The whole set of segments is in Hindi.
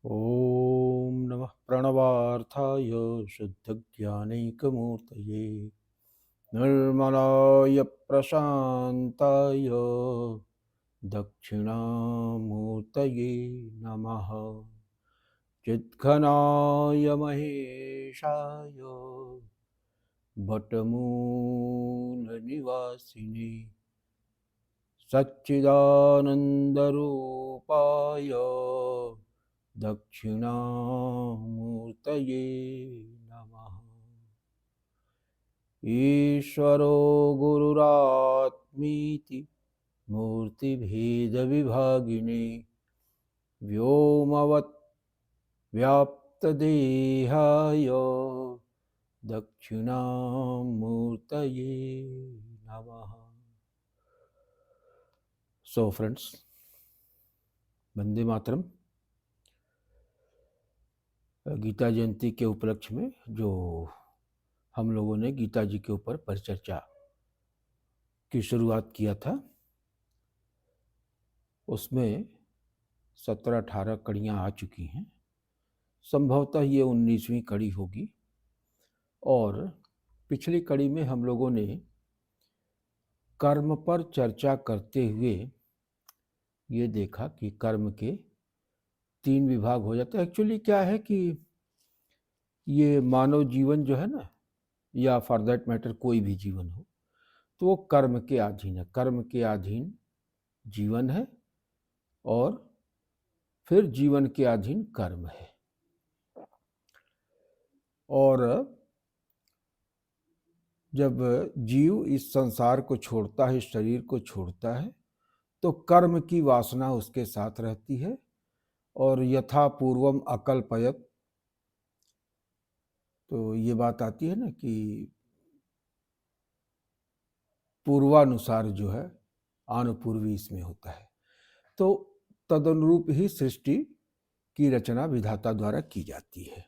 ॐ नमः प्रणवार्थाय शुद्धज्ञानैकमूर्तये निर्मलाय प्रशान्ताय दक्षिणामूर्तये नमः। चिद्घनाय महेशाय वटमूलनिवासिने सच्चिदानन्दरूपाय दक्षिणामूर्तये नमः। ईश्वरो गुरुरात्मीति मूर्तिभेदविभागिने व्योमवत् व्याप्तदेहाय दक्षिणामूर्तये नमः। So friends, Vande Mataram. गीता जयंती के उपलक्ष्य में जो हम लोगों ने गीता जी के ऊपर परिचर्चा की शुरुआत किया था, उसमें 17-18 कड़ियाँ आ चुकी हैं। संभवतः ये 19वीं कड़ी होगी। और पिछली कड़ी में हम लोगों ने कर्म पर चर्चा करते हुए ये देखा कि कर्म के 3 विभाग हो जाते हैं। एक्चुअली क्या है कि ये मानव जीवन जो है ना, या फॉर दैट मैटर कोई भी जीवन हो, तो वो कर्म के अधीन है। कर्म के अधीन जीवन है और फिर जीवन के अधीन कर्म है। और जब जीव इस संसार को छोड़ता है, इस शरीर को छोड़ता है, तो कर्म की वासना उसके साथ रहती है। और यथा पूर्वम अकल्पयत, तो ये बात आती है ना कि पूर्वानुसार जो है आनुपूर्वी इसमें होता है। तो तदनुरूप ही सृष्टि की रचना विधाता द्वारा की जाती है।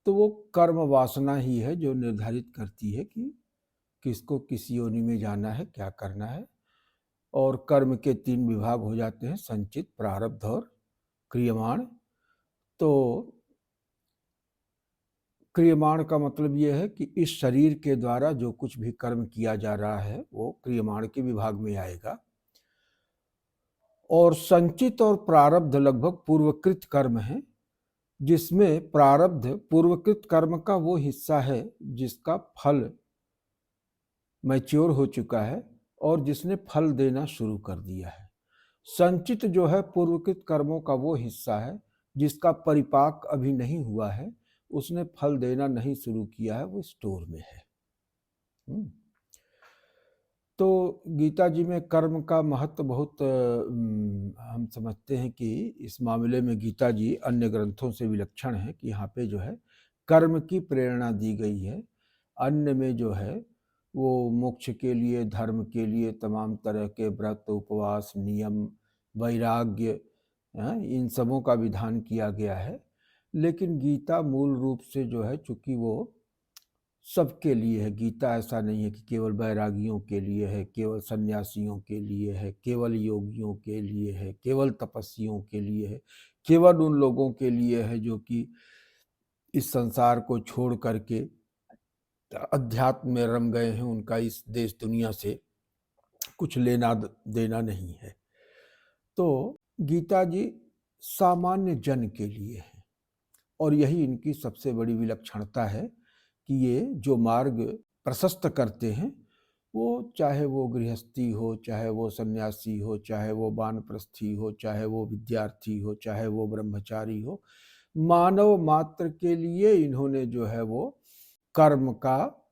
तो वो कर्म वासना ही है जो निर्धारित करती है कि किसको किस योनि में जाना है, क्या करना है। और कर्म के 3 विभाग हो जाते हैं, संचित, प्रारब्ध और क्रियमाण। तो क्रियमाण का मतलब ये है कि इस शरीर के द्वारा जो कुछ भी कर्म किया जा रहा है वो क्रियमाण के विभाग में आएगा। और संचित और प्रारब्ध लगभग पूर्वकृत कर्म है, जिसमें प्रारब्ध पूर्वकृत कर्म का वो हिस्सा है जिसका फल मैच्योर हो चुका है और जिसने फल देना शुरू कर दिया है। संचित जो है पूर्वकृत कर्मों का वो हिस्सा है जिसका परिपाक अभी नहीं हुआ है, उसने फल देना नहीं शुरू किया है, वो स्टोर में है। तो गीता जी में कर्म का महत्व बहुत हम समझते हैं कि इस मामले में गीता जी अन्य ग्रंथों से विलक्षण है कि यहाँ पे जो है कर्म की प्रेरणा दी गई है। अन्य में जो है वो मोक्ष के लिए, धर्म के लिए तमाम तरह के व्रत, उपवास, नियम, वैराग्य, इन सबों का विधान किया गया है। लेकिन गीता मूल रूप से जो है, चूंकि वो सबके लिए है, गीता ऐसा नहीं है कि केवल बैरागियों के लिए है, केवल सन्यासियों के लिए है, केवल योगियों के लिए है, केवल तपस्वियों के लिए है, केवल उन लोगों के लिए है जो कि इस संसार को छोड़ करके अध्यात्म में रम गए हैं, उनका इस देश दुनिया से कुछ लेना देना नहीं है। तो गीता जी सामान्य जन के लिए है और यही इनकी सबसे बड़ी विलक्षणता है कि ये जो मार्ग प्रशस्त करते हैं, वो चाहे वो गृहस्थी हो, चाहे वो सन्यासी हो, चाहे वो वानप्रस्थी हो, चाहे वो विद्यार्थी हो, चाहे वो ब्रह्मचारी हो, मानव मात्र के लिए इन्होंने जो है वो कर्म का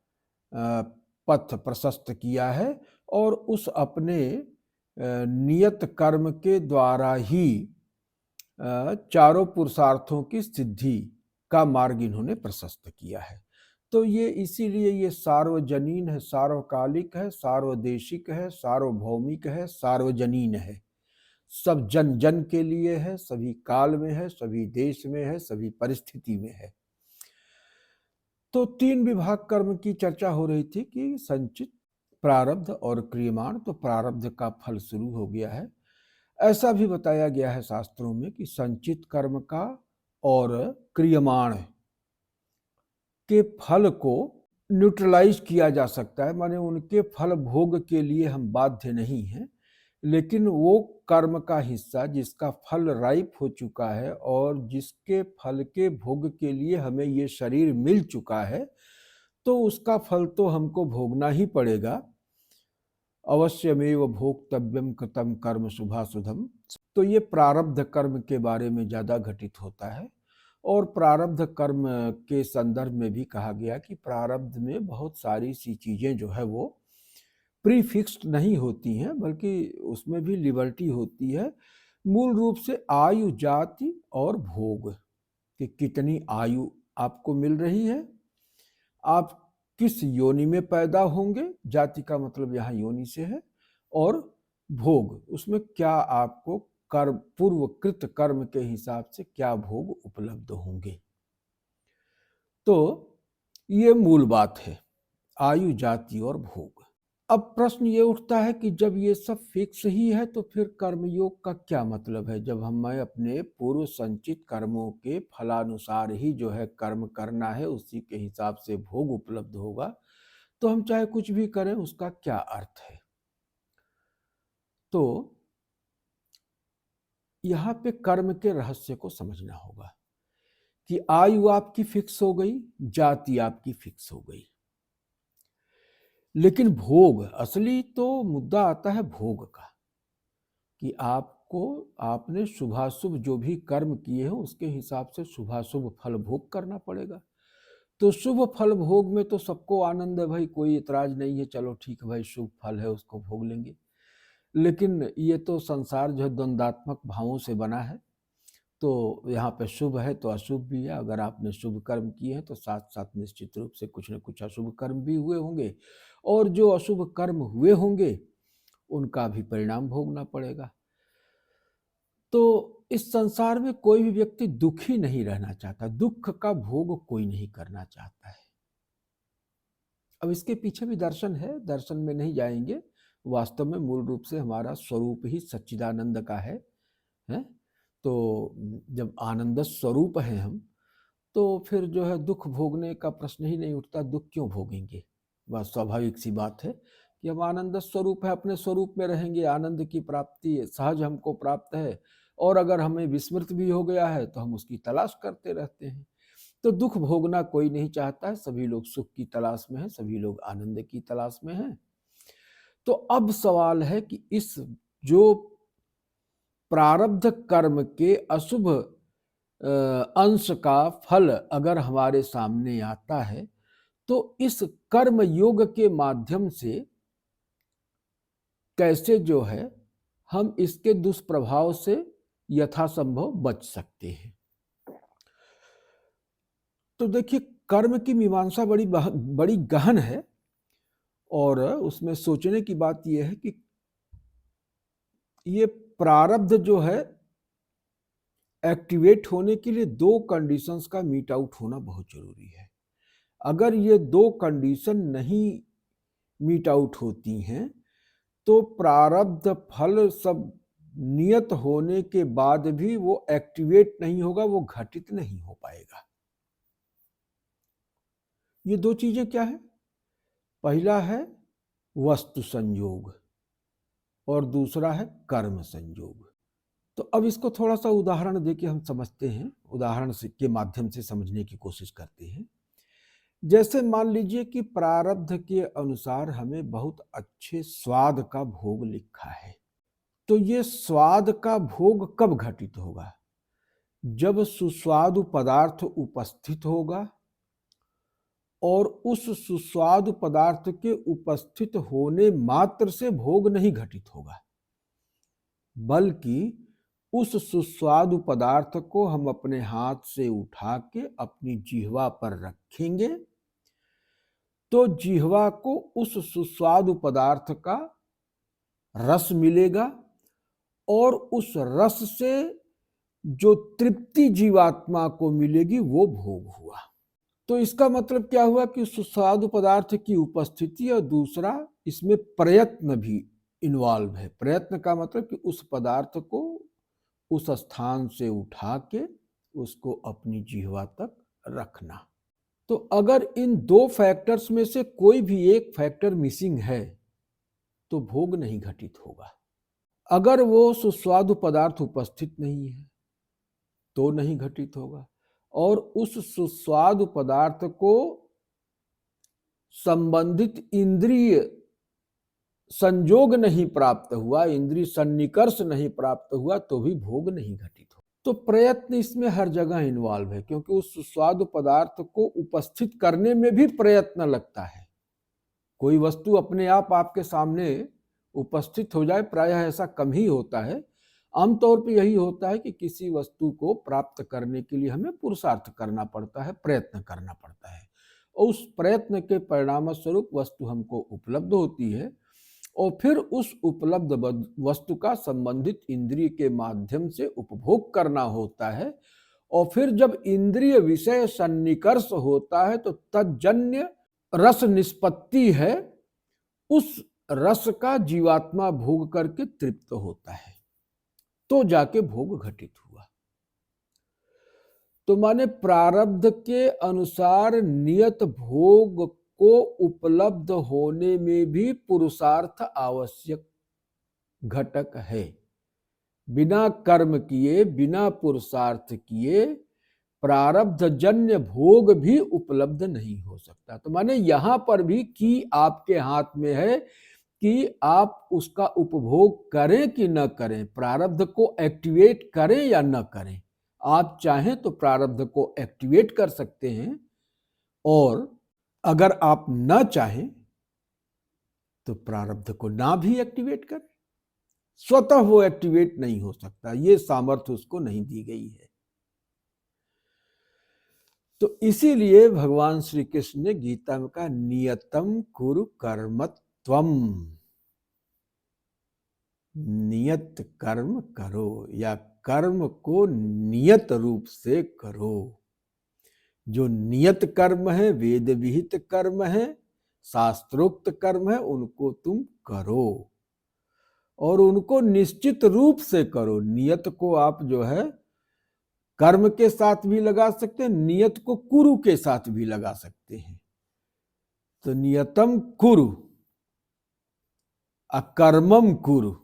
पथ प्रशस्त किया है। और उस अपने नियत कर्म के द्वारा ही चारों पुरुषार्थों की सिद्धि का मार्ग इन्होंने प्रशस्त किया है। तो ये इसीलिए ये सार्वजनीन है, सार्वकालिक है, सार्वदेशिक है, सार्वभौमिक है, सार्वजनीन है। सब जन जन के लिए है, सभी काल में है, सभी देश में है, सभी परिस्थिति में है। तो 3 विभाग कर्म की चर्चा हो रही थी कि संचित, प्रारब्ध और क्रियमाण। तो प्रारब्ध का फल शुरू हो गया है। ऐसा भी बताया गया है शास्त्रों में कि संचित कर्म का और क्रियमाण के फल को न्यूट्रलाइज किया जा सकता है, माने उनके फल भोग के लिए हम बाध्य नहीं हैं, लेकिन वो कर्म का हिस्सा जिसका फल राइप हो चुका है और जिसके फल के भोग के लिए हमें ये शरीर मिल चुका है, तो उसका फल तो हमको भोगना ही पड़ेगा। अवश्यमेव भोक्तव्यम कृतम कर्म शुभाशुभम। तो ये प्रारब्ध कर्म के बारे में ज़्यादा घटित होता है, और प्रारब्ध कर्म के संदर्भ में भी कहा गया कि प्रारब्ध में बहुत सारी सी चीज़ें जो है वो प्री फिक्स्ड नहीं होती हैं, बल्कि उसमें भी लिबर्टी होती है। मूल रूप से आयु, जाति और भोग, कि कितनी आयु आपको मिल रही है, आप किस योनि में पैदा होंगे, जाति का मतलब यहाँ योनि से है, और भोग, उसमें क्या आपको कर्म, पूर्वकृत कर्म के हिसाब से क्या भोग उपलब्ध होंगे। तो ये मूल बात है, आयु, जाति और भोग। अब प्रश्न ये उठता है कि जब ये सब फिक्स ही है तो फिर कर्मयोग का क्या मतलब है। जब हमें अपने पूर्व संचित कर्मों के फलानुसार ही जो है कर्म करना है, उसी के हिसाब से भोग उपलब्ध होगा, तो हम चाहे कुछ भी करें, उसका क्या अर्थ है। तो यहाँ पे कर्म के रहस्य को समझना होगा कि आयु आपकी फिक्स हो गई, जाति आपकी फिक्स हो गई, लेकिन भोग, असली तो मुद्दा आता है भोग का, कि आपने शुभाशुभ जो भी कर्म किए हैं उसके हिसाब से शुभाशुभ फल भोग करना पड़ेगा। तो शुभ फल भोग में तो सबको आनंद है भाई, कोई इतराज नहीं है, चलो ठीक है भाई, शुभ फल है उसको भोग लेंगे। लेकिन ये तो संसार जो है द्वंद्वात्मक भावों से बना है, तो यहाँ पे शुभ है तो अशुभ भी है। अगर आपने शुभ कर्म किए हैं तो साथ साथ निश्चित रूप से कुछ न कुछ अशुभ कर्म भी हुए होंगे, और जो अशुभ कर्म हुए होंगे उनका भी परिणाम भोगना पड़ेगा। तो इस संसार में कोई भी व्यक्ति दुखी नहीं रहना चाहता, दुख का भोग कोई नहीं करना चाहता है। अब इसके पीछे भी दर्शन है, दर्शन में नहीं जाएंगे। वास्तव में मूल रूप से हमारा स्वरूप ही सच्चिदानंद का है? तो जब आनंद स्वरूप हैं हम, तो फिर जो है दुख भोगने का प्रश्न ही नहीं उठता। दुख क्यों भोगेंगे? बस स्वाभाविक सी बात है कि हम आनंद स्वरूप है, अपने स्वरूप में रहेंगे, आनंद की प्राप्ति सहज हमको प्राप्त है, और अगर हमें विस्मृत भी हो गया है तो हम उसकी तलाश करते रहते हैं। तो दुख भोगना कोई नहीं चाहता है, सभी लोग सुख की तलाश में हैं, सभी लोग आनंद की तलाश में हैं। तो अब सवाल है कि इस जो प्रारब्ध कर्म के अशुभ अंश का फल अगर हमारे सामने आता है, तो इस कर्म योग के माध्यम से कैसे जो है हम इसके दुष्प्रभाव से यथासंभव बच सकते हैं। तो देखिए, कर्म की मीमांसा बड़ी गहन है, और उसमें सोचने की बात यह है कि ये प्रारब्ध जो है एक्टिवेट होने के लिए दो कंडीशंस का मीट आउट होना बहुत जरूरी है। अगर ये दो कंडीशन नहीं मीट आउट होती हैं तो प्रारब्ध फल सब नियत होने के बाद भी वो एक्टिवेट नहीं होगा, वो घटित नहीं हो पाएगा। ये दो चीजें क्या है? पहला है वस्तु संयोग और दूसरा है कर्म संयोग। तो अब इसको थोड़ा सा उदाहरण देके हम समझते हैं, उदाहरण के माध्यम से समझने की कोशिश करते हैं। जैसे मान लीजिए कि प्रारब्ध के अनुसार हमें बहुत अच्छे स्वाद का भोग लिखा है, तो ये स्वाद का भोग कब घटित होगा? जब सुस्वादु पदार्थ उपस्थित होगा, और उस सुस्वादु पदार्थ के उपस्थित होने मात्र से भोग नहीं घटित होगा, बल्कि उस सुस्वादु पदार्थ को हम अपने हाथ से उठा के अपनी जिह्वा पर रखेंगे, तो जिह्वा को उस सुस्वादु पदार्थ का रस मिलेगा, और उस रस से जो तृप्ति जीवात्मा को मिलेगी वो भोग हुआ। तो इसका मतलब क्या हुआ कि सुस्वादु पदार्थ की उपस्थिति, और दूसरा इसमें प्रयत्न भी इन्वॉल्व है। प्रयत्न का मतलब कि उस पदार्थ को उस स्थान से उठा के उसको अपनी जिह्वा तक रखना। तो अगर इन दो फैक्टर्स में से कोई भी एक फैक्टर मिसिंग है तो भोग नहीं घटित होगा। अगर वो सुस्वादु पदार्थ उपस्थित नहीं है तो नहीं घटित होगा, और उस सुस्वादु पदार्थ को संबंधित इंद्रिय संजोग नहीं प्राप्त हुआ, इंद्रिय सन्निकर्ष नहीं प्राप्त हुआ तो भी भोग नहीं घटित हो। तो प्रयत्न इसमें हर जगह इन्वॉल्व है, क्योंकि उस सुस्वादु पदार्थ को उपस्थित करने में भी प्रयत्न लगता है। कोई वस्तु अपने आप आपके सामने उपस्थित हो जाए प्रायः ऐसा कम ही होता है। आमतौर पर यही होता है कि किसी वस्तु को प्राप्त करने के लिए हमें पुरुषार्थ करना पड़ता है, प्रयत्न करना पड़ता है, और उस प्रयत्न के परिणाम स्वरूप वस्तु हमको उपलब्ध होती है, और फिर उस उपलब्ध वस्तु का संबंधित इंद्रिय के माध्यम से उपभोग करना होता है, और फिर जब इंद्रिय विषय सन्निकर्ष होता है तो तज्जन्य रस निष्पत्ति है, उस रस का जीवात्मा भोग करके तृप्त होता है, तो जाके भोग घटित हुआ। तो माने प्रारब्ध के अनुसार नियत भोग को उपलब्ध होने में भी पुरुषार्थ आवश्यक घटक है। बिना कर्म किए, बिना पुरुषार्थ किए प्रारब्ध जन्य भोग भी उपलब्ध नहीं हो सकता। तो माने यहां पर भी कि आपके हाथ में है कि आप उसका उपभोग करें कि न करें, प्रारब्ध को एक्टिवेट करें या न करें। आप चाहें तो प्रारब्ध को एक्टिवेट कर सकते हैं, और अगर आप न चाहें तो प्रारब्ध को ना भी एक्टिवेट करें। स्वतः वो एक्टिवेट नहीं हो सकता, ये सामर्थ्य उसको नहीं दी गई है। तो इसीलिए भगवान श्री कृष्ण ने गीता में कहा नियतम कुरु कर्मत्वम, नियत कर्म करो, या कर्म को नियत रूप से करो। जो नियत कर्म है, वेद विहित कर्म है, शास्त्रोक्त कर्म है, उनको तुम करो, और उनको निश्चित रूप से करो। नियत को आप जो है कर्म के साथ भी लगा सकते हैं, नियत को कुरु के साथ भी लगा सकते हैं। तो नियतम कुरु, अकर्मम कुरु,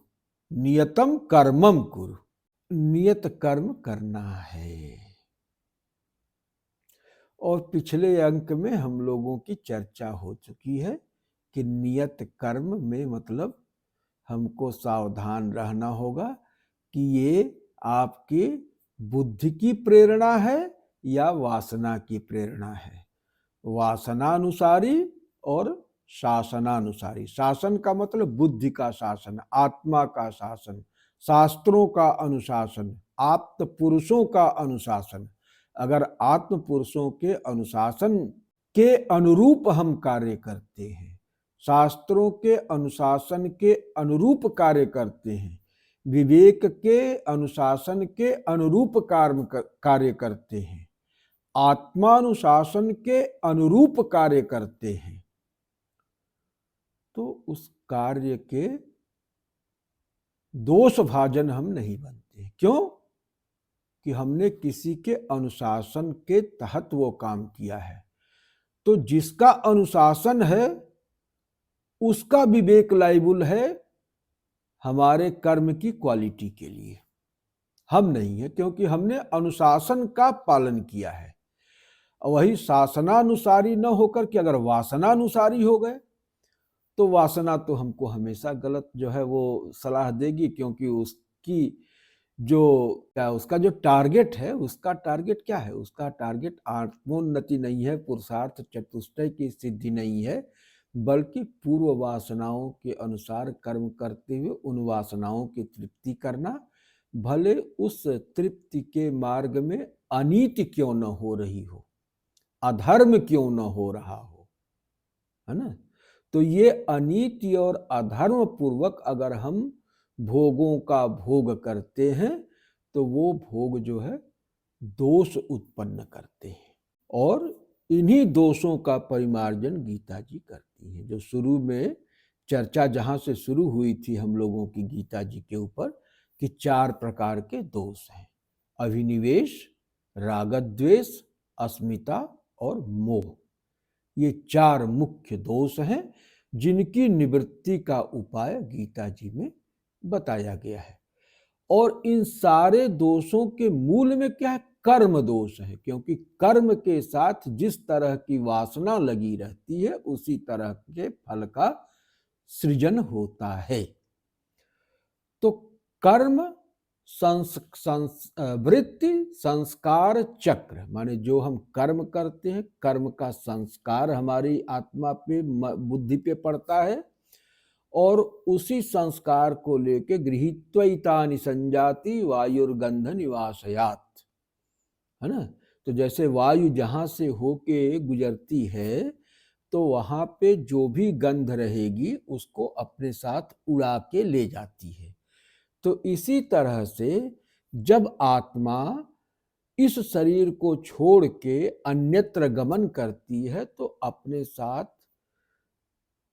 नियतम कर्मम कुरु। नियत कर्म करना है। और पिछले अंक में हम लोगों की चर्चा हो चुकी है कि नियत कर्म में मतलब हमको सावधान रहना होगा कि ये आपके बुद्धि की प्रेरणा है या वासना की प्रेरणा है। वासनानुसारी और शासनानुसारी। शासन का मतलब बुद्धि का शासन, आत्मा का शासन, शास्त्रों का अनुशासन, आप्त पुरुषों का अनुशासन। अगर आत्म पुरुषों के अनुशासन के अनुरूप हम कार्य करते हैं, शास्त्रों के अनुशासन के अनुरूप कार्य करते हैं, विवेक के अनुशासन के अनुरूप कार्य करते हैं, आत्मानुशासन के अनुरूप कार्य करते हैं, तो उस कार्य के दोष भाजन हम नहीं बनते। क्यों? कि हमने किसी के अनुशासन के तहत वो काम किया है। तो जिसका अनुशासन है उसका विवेक लायबल है हमारे कर्म की क्वालिटी के लिए, हम नहीं है, क्योंकि हमने अनुशासन का पालन किया है। वही शासनानुसारी न होकर के अगर वासनानुसारी हो गए तो वासना तो हमको हमेशा गलत जो है वो सलाह देगी, क्योंकि उसकी उसका जो टारगेट है, उसका टारगेट क्या है? उसका टारगेट आत्मोन्नति नहीं है, पुरुषार्थ चतुष्टय की सिद्धि नहीं है, बल्कि पूर्व वासनाओं के अनुसार कर्म करते हुए उन वासनाओं की तृप्ति करना, भले उस तृप्ति के मार्ग में अनीति क्यों न हो रही हो, अधर्म क्यों न हो रहा हो, है ना। तो ये अनीति और अधर्म पूर्वक अगर हम भोगों का भोग करते हैं तो वो भोग जो है दोष उत्पन्न करते हैं, और इन्हीं दोषों का परिमार्जन गीता जी करती हैं। जो शुरू में चर्चा जहाँ से शुरू हुई थी हम लोगों की गीता जी के ऊपर कि 4 प्रकार के दोष हैं, अभिनिवेश, रागद्वेष, अस्मिता और मोह। ये 4 मुख्य दोष हैं जिनकी निवृत्ति का उपाय गीता जी में बताया गया है। और इन सारे दोषों के मूल में क्या है? कर्म दोष है, क्योंकि कर्म के साथ जिस तरह की वासना लगी रहती है उसी तरह के फल का सृजन होता है। तो कर्म वृत्ति संस्कार चक्र, माने जो हम कर्म करते हैं, कर्म का संस्कार हमारी आत्मा पे, बुद्धि पे पड़ता है, और उसी संस्कार को लेके गृहीत्वैतानि संजाति वायुर्गंध निवासयात, है ना। तो जैसे वायु जहां से होके गुजरती है तो वहां पे जो भी गंध रहेगी उसको अपने साथ उड़ा के ले जाती है। तो इसी तरह से जब आत्मा इस शरीर को छोड़ के अन्यत्र गमन करती है तो अपने साथ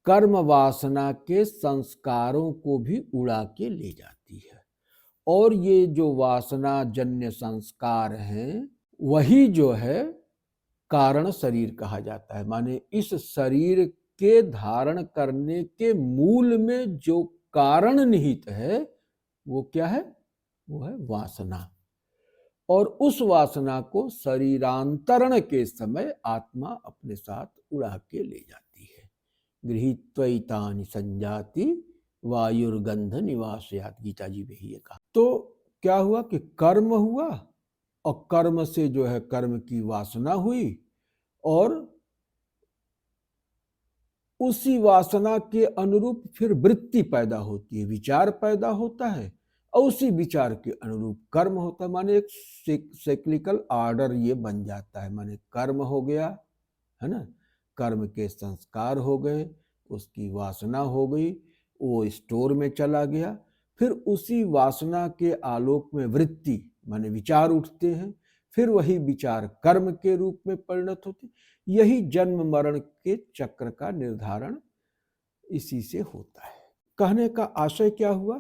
कर्म वासना के संस्कारों को भी उड़ा के ले जाती है। और ये जो वासना जन्य संस्कार हैं वही जो है कारण शरीर कहा जाता है। माने इस शरीर के धारण करने के मूल में जो कारण निहित है वो क्या है? वो है वासना। और उस वासना को शरीरांतरण के समय आत्मा अपने साथ उड़ा के ले जाती है। गृहीत्वैतानि संजाति वायुर्गंध निवासयात, गीता जी में ही कहा। तो क्या हुआ कि कर्म हुआ, और कर्म से जो है कर्म की वासना हुई, और उसी वासना के अनुरूप फिर वृत्ति पैदा होती है, विचार पैदा होता है, और उसी विचार के अनुरूप कर्म होता है। माने एक साइक्लिकल ऑर्डर ये बन जाता है। माने कर्म हो गया, है ना, कर्म के संस्कार हो गए, उसकी वासना हो गई, वो स्टोर में चला गया, फिर उसी वासना के आलोक में वृत्ति माने विचार उठते हैं, फिर वही विचार कर्म के रूप में परिणत होते। यही जन्म मरण के चक्र का निर्धारण इसी से होता है। कहने का आशय क्या हुआ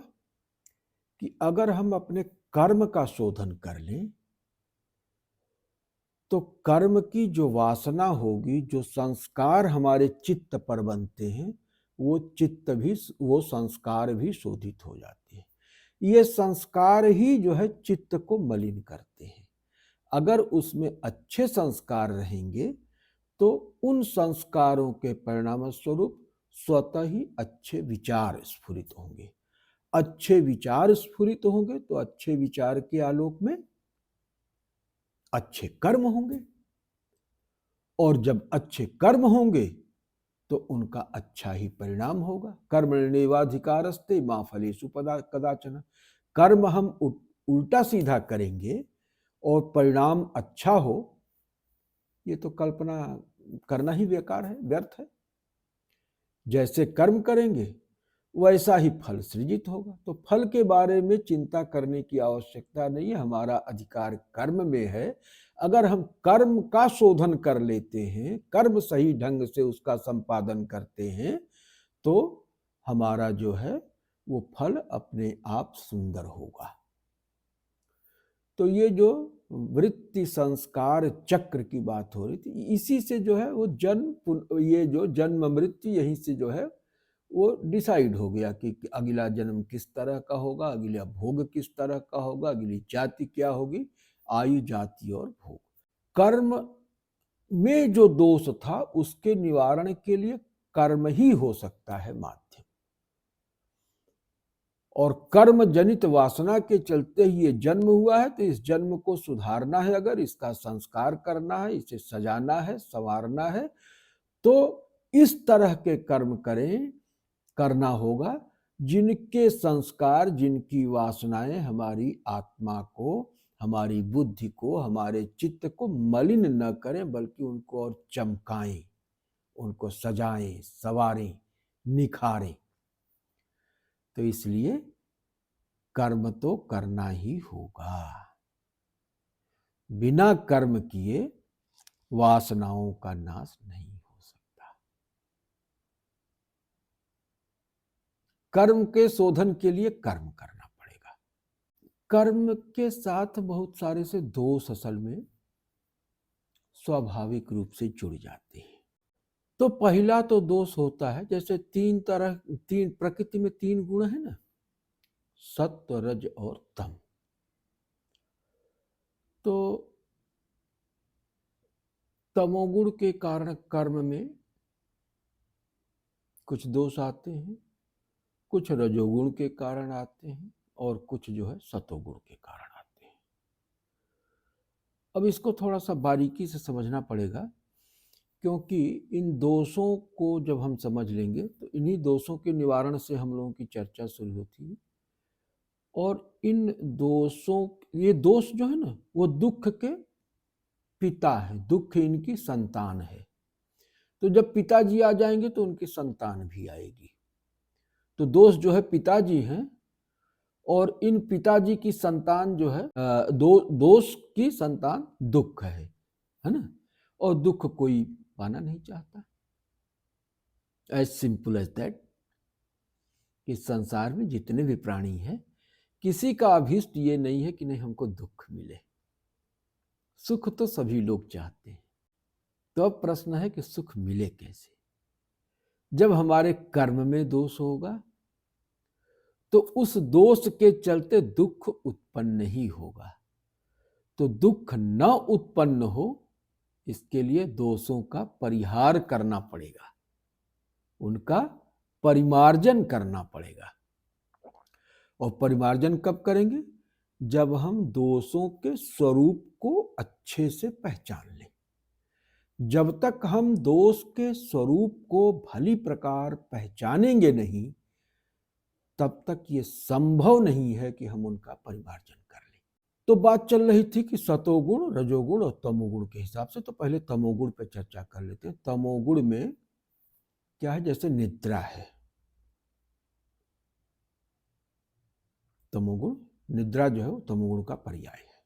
कि अगर हम अपने कर्म का शोधन कर लें तो कर्म की जो वासना होगी, जो संस्कार हमारे चित्त पर बनते हैं, वो चित्त भी, वो संस्कार भी शोधित हो जाते हैं। ये संस्कार ही जो है चित्त को मलिन करते हैं। अगर उसमें अच्छे संस्कार रहेंगे तो उन संस्कारों के परिणाम स्वरूप स्वतः ही अच्छे विचार स्फुरित होंगे। अच्छे विचार स्फुरित होंगे तो अच्छे विचार के आलोक में अच्छे कर्म होंगे, और जब अच्छे कर्म होंगे तो उनका अच्छा ही परिणाम होगा। कर्मण्येवाधिकारस्ते मा फलेषु कदाचन। कर्म हम उल्टा सीधा करेंगे और परिणाम अच्छा हो, ये तो कल्पना करना ही बेकार है, व्यर्थ है। जैसे कर्म करेंगे वैसा ही फल सृजित होगा। तो फल के बारे में चिंता करने की आवश्यकता नहीं है, हमारा अधिकार कर्म में है। अगर हम कर्म का शोधन कर लेते हैं, कर्म सही ढंग से उसका संपादन करते हैं, तो हमारा जो है वो फल अपने आप सुंदर होगा। तो ये जो वृत्ति संस्कार चक्र की बात हो रही थी, इसी से जो है वो जन्म, ये जो जन्म मृत्यु, यहीं से जो है वो डिसाइड हो गया कि अगला जन्म किस तरह का होगा, अगला भोग किस तरह का होगा, अगली जाति क्या होगी, आयु, जाति और भोग। कर्म में जो दोष था उसके निवारण के लिए कर्म ही हो सकता है माध्यम, और कर्म जनित वासना के चलते ही ये जन्म हुआ है। तो इस जन्म को सुधारना है, अगर इसका संस्कार करना है, इसे सजाना है, संवारना है, तो इस तरह के कर्म करना होगा जिनके संस्कार, जिनकी वासनाएं हमारी आत्मा को, हमारी बुद्धि को, हमारे चित्त को मलिन न करें, बल्कि उनको और चमकाएं, उनको सजाएं, संवारें, निखारें। तो इसलिए कर्म तो करना ही होगा। बिना कर्म किए वासनाओं का नाश नहीं हो सकता। कर्म के शोधन के लिए कर्म करना पड़ेगा। कर्म के साथ बहुत सारे से दोष असल में स्वाभाविक रूप से जुड़ जाते हैं। तो पहला तो दोष होता है, जैसे तीन प्रकृति में 3 गुण है ना, सत्व, रज और तम। तो तमोगुण के कारण कर्म में कुछ दोष आते हैं, कुछ रजोगुण के कारण आते हैं और कुछ जो है सतोगुण के कारण आते हैं। अब इसको थोड़ा सा बारीकी से समझना पड़ेगा, क्योंकि इन दोषों को जब हम समझ लेंगे तो इन्हीं दोषों के निवारण से हम लोगों की चर्चा शुरू होती है। और इन दोषों, ये दोष जो है ना, वो दुख के पिता है, दुख इनकी संतान है। तो जब पिताजी आ जाएंगे तो उनकी संतान भी आएगी। तो दोष जो है पिताजी हैं, और इन पिताजी की संतान जो है दोष की संतान दुख है ना। और दुख कोई पाना नहीं चाहता। As simple as that. इस संसार में जितने भी प्राणी हैं, किसी का अभीष्ट ये नहीं है कि नहीं हमको दुख मिले। सुख तो सभी लोग चाहते हैं। तो अब प्रश्न है कि सुख मिले कैसे? जब हमारे कर्म में दोष होगा तो उस दोष के चलते दुख उत्पन्न ही होगा। तो दुख न उत्पन्न हो, इसके लिए दोषों का परिहार करना पड़ेगा, उनका परिमार्जन करना पड़ेगा। और परिमार्जन कब करेंगे? जब हम दोषों के स्वरूप को अच्छे से पहचान लें। जब तक हम दोष के स्वरूप को भली प्रकार पहचानेंगे नहीं, तब तक ये संभव नहीं है कि हम उनका परिमार्जन कर लें। तो बात चल रही थी कि सतोगुण, रजोगुण और तमोगुण के हिसाब से। तो पहले तमोगुण पे चर्चा कर लेते हैं। तमोगुण में क्या है? जैसे निद्रा है। तमोगुण, निद्रा जो है वो तमोगुण का पर्याय है।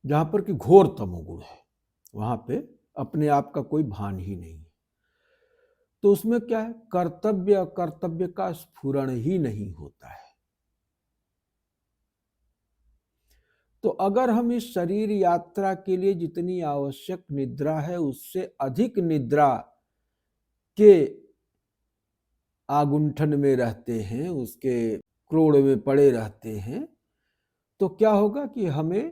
जहां पर कि घोर तमोगुण है, वहां पे अपने आप का कोई भान ही नहीं। तो उसमें क्या है? कर्तव्य अकर्तव्य का स्फुरण ही नहीं होता है। तो अगर हम इस शरीर यात्रा के लिए जितनी आवश्यक निद्रा है, उससे अधिक निद्रा के आगुंठन में रहते हैं, उसके क्रोड़ में पड़े रहते हैं, तो क्या होगा कि हमें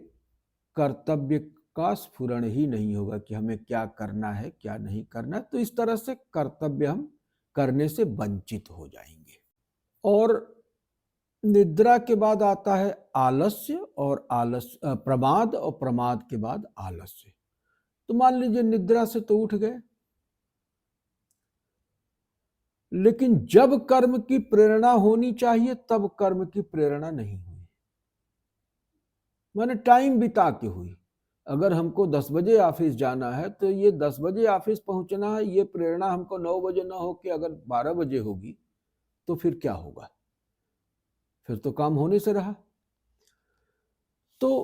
कर्तव्य का स्फुरण ही नहीं होगा कि हमें क्या करना है, क्या नहीं करना। तो इस तरह से कर्तव्य हम करने से वंचित हो जाएंगे। और निद्रा के बाद आता है आलस्य, और प्रमाद, और प्रमाद के बाद आलस्य। तो मान लीजिए निद्रा से तो उठ गए, लेकिन जब कर्म की प्रेरणा होनी चाहिए तब कर्म की प्रेरणा नहीं हुई। माने टाइम बिता के हुई। अगर हमको 10 बजे ऑफिस जाना है तो ये 10 बजे ऑफिस पहुंचना है, ये प्रेरणा हमको 9 बजे ना हो के अगर 12 बजे होगी, तो फिर क्या होगा? फिर तो काम होने से रहा। तो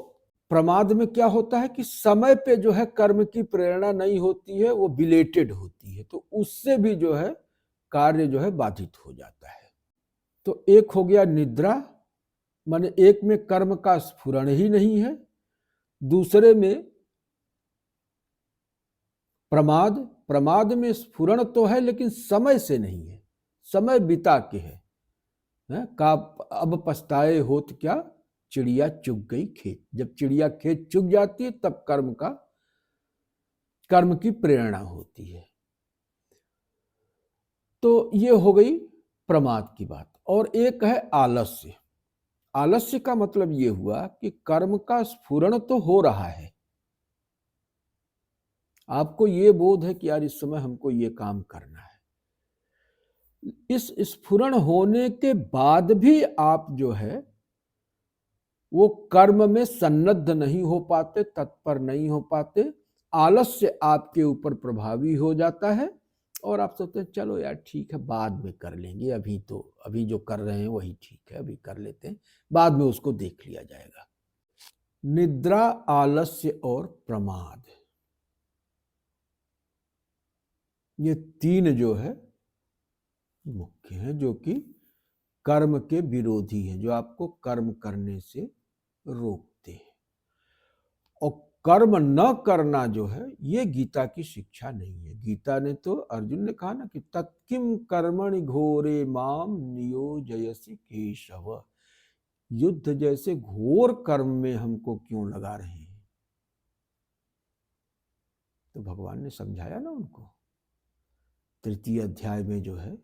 प्रमाद में क्या होता है कि समय पे जो है कर्म की प्रेरणा नहीं होती है, वो बिलेटेड होती है। तो उससे भी जो है कार्य जो है बाधित हो जाता है। तो एक हो गया निद्रा, माने एक में कर्म का स्फुरण ही नहीं है। दूसरे में प्रमाद, प्रमाद में स्फुरण तो है लेकिन समय से नहीं है, समय बिता के है। का अब पछताए होत क्या, चिड़िया चुग गई खेत। जब चिड़िया खेत चुग जाती है तब कर्म की प्रेरणा होती है। तो ये हो गई प्रमाद की बात। और एक है आलस्य। आलस्य का मतलब ये हुआ कि कर्म का स्फुरण तो हो रहा है, आपको ये बोध है कि यार इस समय हमको ये काम करना है। इस स्फुरण होने के बाद भी आप जो है वो कर्म में सन्नद्ध नहीं हो पाते, तत्पर नहीं हो पाते। आलस्य आपके ऊपर प्रभावी हो जाता है और आप सोचते हैं चलो यार ठीक है, बाद में कर लेंगे, अभी जो कर रहे हैं वही ठीक है, अभी कर लेते हैं, बाद में उसको देख लिया जाएगा। निद्रा, आलस्य और प्रमाद, ये 3 जो है मुख्य हैं, जो कि कर्म के विरोधी हैं, जो आपको कर्म करने से रोकते हैं। और कर्म न करना जो है, ये गीता की शिक्षा नहीं है। गीता ने तो, अर्जुन ने कहा ना कि तत्किम कर्मणि घोरे माम नियोजयसि केशव, युद्ध जैसे घोर कर्म में हमको क्यों लगा रहे हैं। तो भगवान ने समझाया ना उनको, तृतीय अध्याय में जो है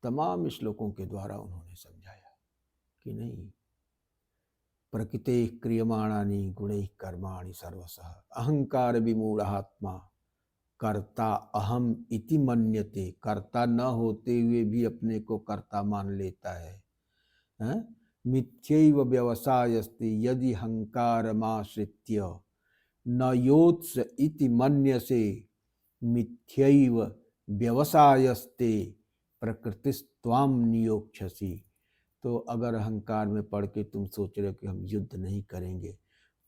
तमाम श्लोकों के द्वारा उन्होंने समझाया कि नहीं, प्रकृते क्रियमाणानि गुणैः कर्माणि सर्वशः अहंकार विमूढ़ात्मा कर्ता अहम इति मन्यते। कर्ता न होते हुए भी अपने को कर्ता मान लेता है। मिथ्यैव व्यवसायस्ते यदि हंकारमाश्रित्य न योत्स इति मन्यसे मिथ्यैव व्यवसायस्ते प्रकृतिस्त्वाम नियोक्ष्यसि। तो अगर अहंकार में पड़ के तुम सोच रहे हो कि हम युद्ध नहीं करेंगे,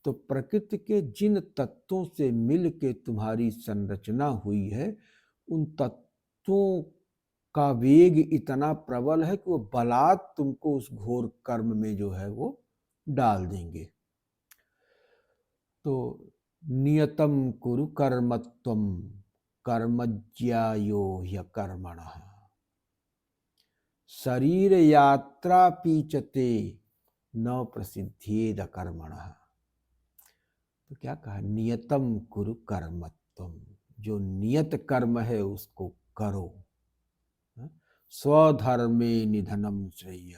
तो प्रकृति के जिन तत्वों से मिल के तुम्हारी संरचना हुई है, उन तत्वों का वेग इतना प्रबल है कि वो बलात् तुमको उस घोर कर्म में जो है वो डाल देंगे। तो नियतम कुरु कर्मत्वम कर्मज्यायो ह्यकर्मणः शरीर यात्रा पीचते न प्रसिद्धेद कर्मणः। तो क्या कहा, नियतम कुरु कर्मत्वम, जो नियत कर्म है उसको करो। स्वधर्मे निधनम श्रेय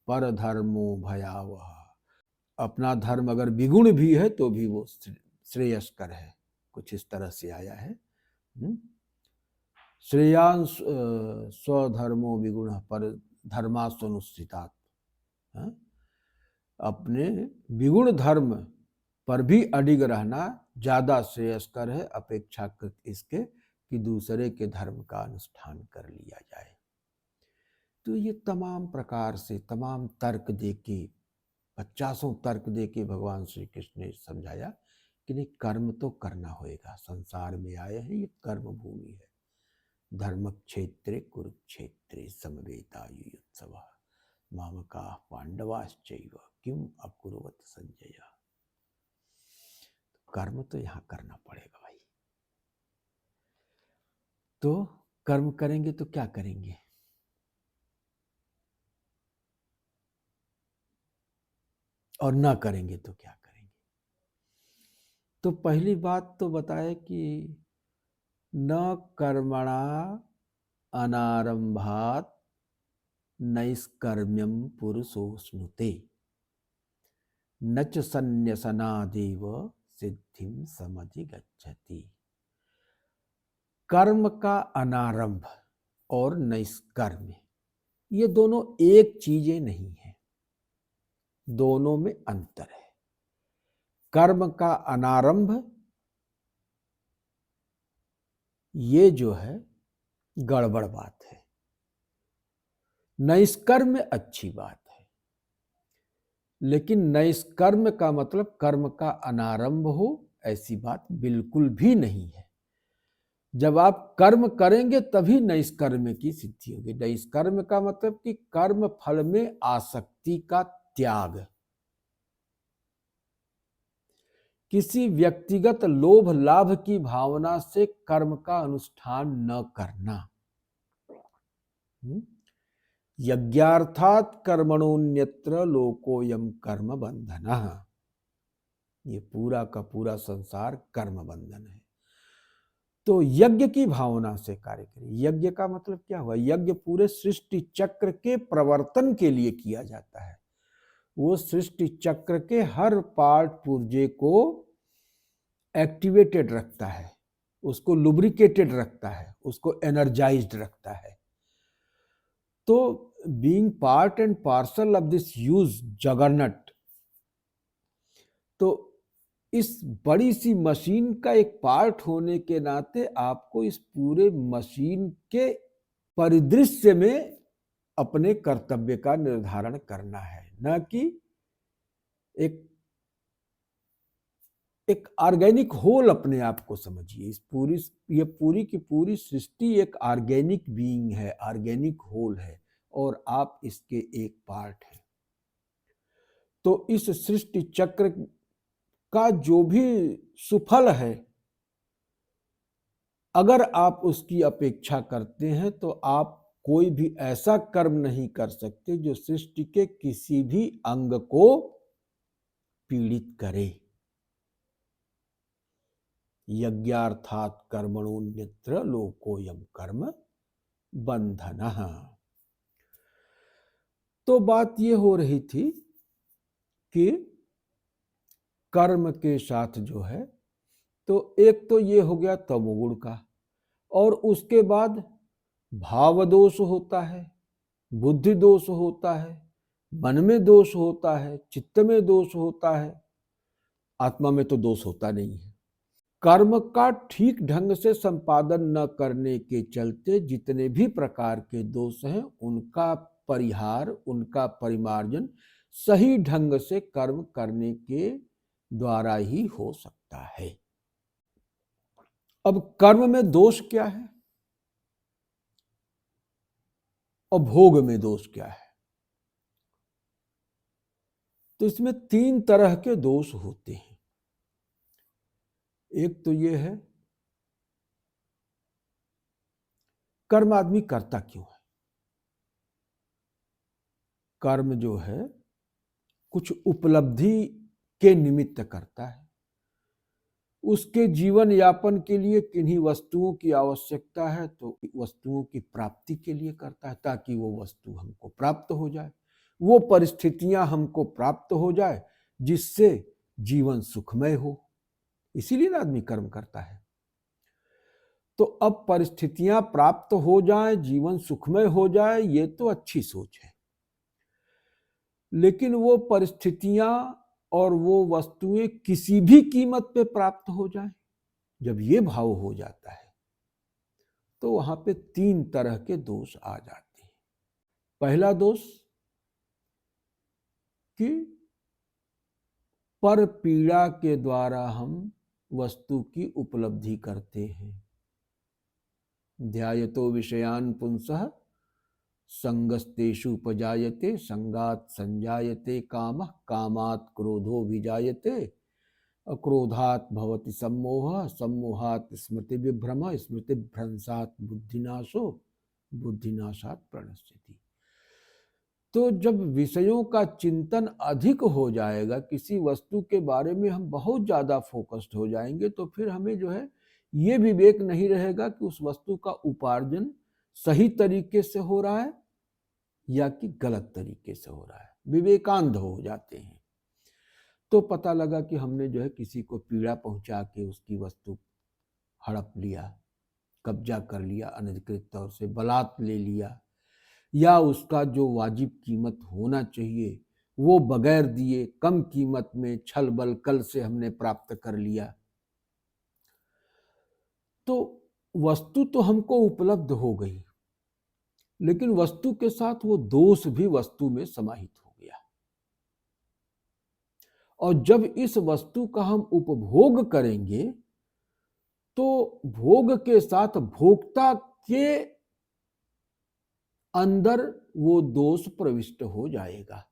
परधर्मो भयावह। अपना धर्म अगर विगुण भी है तो भी वो श्रेयस्कर है, कुछ इस तरह से आया है। श्रेयान स्वधर्मो विगुण पर धर्मास्वनुष्ठितात। अपने विगुण धर्म पर भी अडिग रहना ज्यादा श्रेयस्कर है, अपेक्षाकृत इसके कि दूसरे के धर्म का अनुष्ठान कर लिया जाए। तो ये तमाम प्रकार से तमाम तर्क देके, 50 तर्क देके भगवान श्री कृष्ण ने समझाया कि नहीं, कर्म तो करना होएगा। संसार में आए हैं, ये कर्म भूमि है। धर्म क्षेत्रे कुरुक्षेत्रे समवेतायुत्सवः मामकाः पांडवाश्चैव किम अकुर्वत संजय। कर्म तो यहां करना पड़ेगा भाई। तो कर्म करेंगे तो क्या करेंगे, और ना करेंगे तो क्या करेंगे। तो पहली बात तो बताए कि न कर्मणा अनारंभात नैष्कर्म्यम पुरुषोश्नुते न च संन्यसनादेव सिद्धिम समधिगच्छति। कर्म का अनारंभ और नैष्कर्म्य, ये दोनों एक चीजें नहीं है, दोनों में अंतर है। कर्म का अनारंभ ये जो है गड़बड़ बात है, नैष्कर्म्य अच्छी बात है। लेकिन नैष्कर्म्य का मतलब कर्म का अनारंभ हो, ऐसी बात बिल्कुल भी नहीं है। जब आप कर्म करेंगे तभी नैष्कर्म्य की सिद्धि होगी। नैष्कर्म्य का मतलब कि कर्म फल में आसक्ति का त्याग, किसी व्यक्तिगत लोभ लाभ की भावना से कर्म का अनुष्ठान न करना। यज्ञार्थात कर्मणोन्यत्र लोकोयम कर्म बंधनः। ये पूरा का पूरा संसार कर्म बंधन है। तो यज्ञ की भावना से कार्य करिए। यज्ञ का मतलब क्या हुआ, यज्ञ पूरे सृष्टि चक्र के प्रवर्तन के लिए किया जाता है। वो सृष्टि चक्र के हर पार्ट पुर्जे को एक्टिवेटेड रखता है, उसको लुब्रिकेटेड रखता है, उसको एनर्जाइज्ड रखता है। तो being part and parcel of this huge juggernaut, तो इस बड़ी सी मशीन का एक पार्ट होने के नाते आपको इस पूरे मशीन के परिदृश्य में अपने कर्तव्य का निर्धारण करना है, न कि एक एक ऑर्गेनिक होल अपने आप को समझिए। ये पूरी की पूरी सृष्टि एक ऑर्गेनिक बीइंग है, ऑर्गेनिक होल है, और आप इसके एक पार्ट हैं। तो इस सृष्टि चक्र का जो भी सुफल है, अगर आप उसकी अपेक्षा करते हैं तो आप कोई भी ऐसा कर्म नहीं कर सकते जो सृष्टि के किसी भी अंग को पीड़ित करे। यज्ञार्थात कर्मणोन्यत्र लोकोयम कर्म बंधनः। तो बात ये हो रही थी कि कर्म के साथ जो है, तो एक तो ये हो गया तमोगुण का, और उसके बाद भाव दोष होता है, बुद्धि दोष होता है, मन में दोष होता है, चित्त में दोष होता है, आत्मा में तो दोष होता नहीं है। कर्म का ठीक ढंग से संपादन न करने के चलते जितने भी प्रकार के दोष हैं, उनका परिहार, उनका परिमार्जन सही ढंग से कर्म करने के द्वारा ही हो सकता है। अब कर्म में दोष क्या है और भोग में दोष क्या है? तो इसमें 3 तरह के दोष होते हैं। एक तो ये है, कर्म आदमी करता क्यों है? कर्म जो है कुछ उपलब्धि के निमित्त करता है। उसके जीवन यापन के लिए किन्हीं वस्तुओं की आवश्यकता है तो वस्तुओं की प्राप्ति के लिए करता है, ताकि वो वस्तु हमको प्राप्त हो जाए, वो परिस्थितियां हमको प्राप्त हो जाए जिससे जीवन सुखमय हो। इसीलिए ना आदमी कर्म करता है। तो अब परिस्थितियां प्राप्त हो जाएं, जीवन सुखमय हो जाए, ये तो अच्छी सोच है। लेकिन वो परिस्थितियां और वो वस्तुएं किसी भी कीमत पे प्राप्त हो जाए, जब ये भाव हो जाता है तो वहां पे 3 तरह के दोष आ जाते हैं। पहला दोष कि पर पीड़ा के द्वारा हम वस्तु की उपलब्धि करते हैं। ध्यायतो विषयान पुंसः संगस्तेषुपजायते, संगात संजायते कामः, कामात् क्रोधो विजायते, अक्रोधात् भवति सम्मोहः, सम्मोहात् स्मृति विभ्रम, स्मृति भ्रंशात् बुद्धिनाशो, बुद्धिनाशात् प्रणश्यति। तो जब विषयों का चिंतन अधिक हो जाएगा, किसी वस्तु के बारे में हम बहुत ज्यादा फोकस्ड हो जाएंगे, तो फिर हमें जो है ये विवेक नहीं रहेगा कि उस वस्तु का उपार्जन सही तरीके से हो रहा है या कि गलत तरीके से हो रहा है। विवेकांध हो जाते हैं। तो पता लगा कि हमने जो है किसी को पीड़ा पहुंचा के उसकी वस्तु हड़प लिया, कब्जा कर लिया, अनधिकृत तौर से बलात् ले लिया, या उसका जो वाजिब कीमत होना चाहिए वो बगैर दिए कम कीमत में छल बल कल से हमने प्राप्त कर लिया। तो वस्तु तो हमको उपलब्ध हो गई, लेकिन वस्तु के साथ वो दोष भी वस्तु में समाहित हो गया। और जब इस वस्तु का हम उपभोग करेंगे तो भोग के साथ भोक्ता के अंदर वो दोष प्रविष्ट हो जाएगा।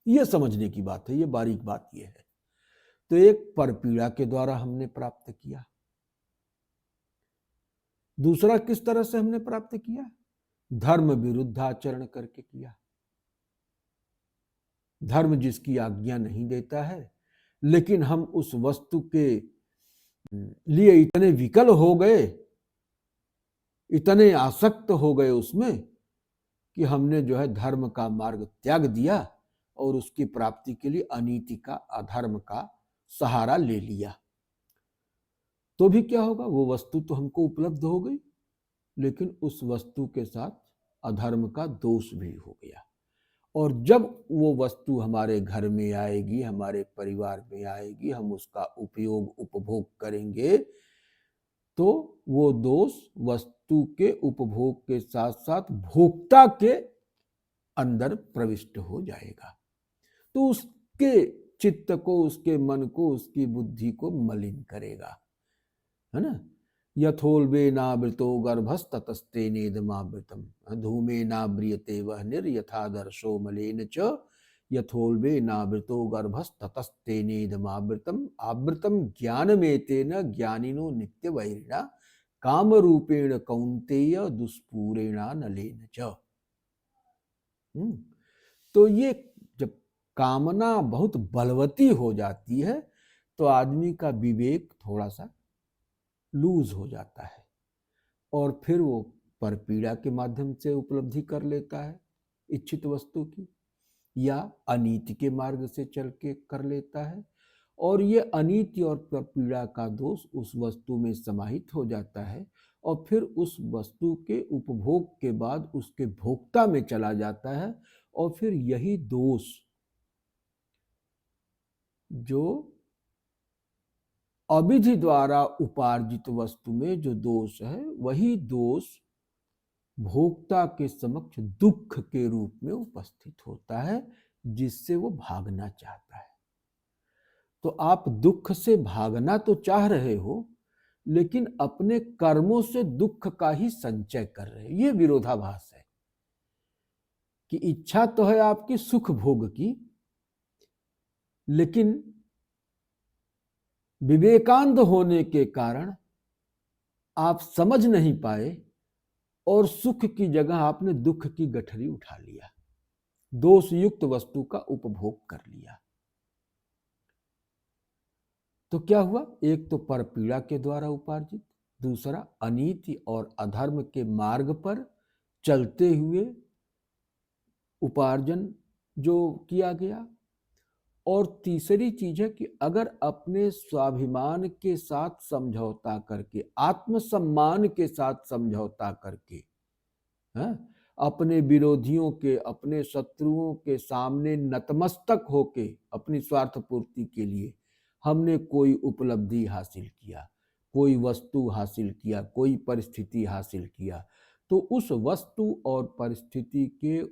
ये समझने की बात है, ये बारीक बात ये है। तो एक परपीड़ा के द्वारा हमने प्राप्त किया, दूसरा किस तरह से हमने प्राप्त किया? धर्म विरुद्ध आचरण करके किया। धर्म जिसकी आज्ञा नहीं देता है, लेकिन हम उस वस्तु के लिए इतने विकल हो गए, इतने आसक्त हो गए उसमें कि हमने जो है धर्म का मार्ग त्याग दिया और उसकी प्राप्ति के लिए अनीति का, अधर्म का सहारा ले लिया। तो भी क्या होगा? वो वस्तु तो हमको उपलब्ध हो गई, लेकिन उस वस्तु के साथ अधर्म का दोष भी हो गया। और जब वो वस्तु हमारे घर में आएगी, हमारे परिवार में आएगी, हम उसका उपयोग उपभोग करेंगे, तो वो दोष वस्तु के उपभोग के साथ साथ भोक्ता के अंदर प्रविष्ट हो जाएगा। तो उसके चित्त को, उसके मन को, उसकी बुद्धि को मलिन करेगा, है ना। यथोल्बे नावृतो गर्भस्ततस्ते नेदमावृतम धूमे नाव्रियते वह निर्यथादर्शो मलेन च यथोल्बे नावृतो गर्भस्ततस्ते नेदमावृतम आवृतम ज्ञानमेतेन ज्ञानिनो नित्यवैरिणा कामरूपेण कौन्तेय दुष्पूरेणा नलेन च। तो ये जब कामना बहुत बलवती हो जाती है तो आदमी का विवेक थोड़ा सा लूज हो जाता है और फिर वो परपीड़ा के माध्यम से उपलब्धि कर लेता है इच्छित वस्तु की, या अनीति के मार्ग से चल के कर लेता है, और ये अनीति और परपीड़ा का दोष उस वस्तु में समाहित हो जाता है और फिर उस वस्तु के उपभोग के बाद उसके भोक्ता में चला जाता है, और फिर यही दोष जो अविधि द्वारा उपार्जित वस्तु में जो दोष है, वही दोष भोक्ता के समक्ष दुख के रूप में उपस्थित होता है, जिससे वो भागना चाहता है। तो आप दुख से भागना तो चाह रहे हो, लेकिन अपने कर्मों से दुख का ही संचय कर रहे हो। ये विरोधाभास है कि इच्छा तो है आपकी सुख भोग की, लेकिन विवेकांध होने के कारण आप समझ नहीं पाए और सुख की जगह आपने दुख की गठरी उठा लिया, दोष युक्त वस्तु का उपभोग कर लिया। तो क्या हुआ, एक तो परपीड़ा के द्वारा उपार्जित, दूसरा अनीति और अधर्म के मार्ग पर चलते हुए उपार्जन जो किया गया, और तीसरी चीज है कि अगर अपने स्वाभिमान के साथ समझौता करके, आत्मसम्मान के साथ समझौता करके, अपने विरोधियों के, अपने शत्रुओं के सामने नतमस्तक होके अपनी स्वार्थ पूर्ति के लिए हमने कोई उपलब्धि हासिल किया, कोई वस्तु हासिल किया, कोई परिस्थिति हासिल किया, तो उस वस्तु और परिस्थिति के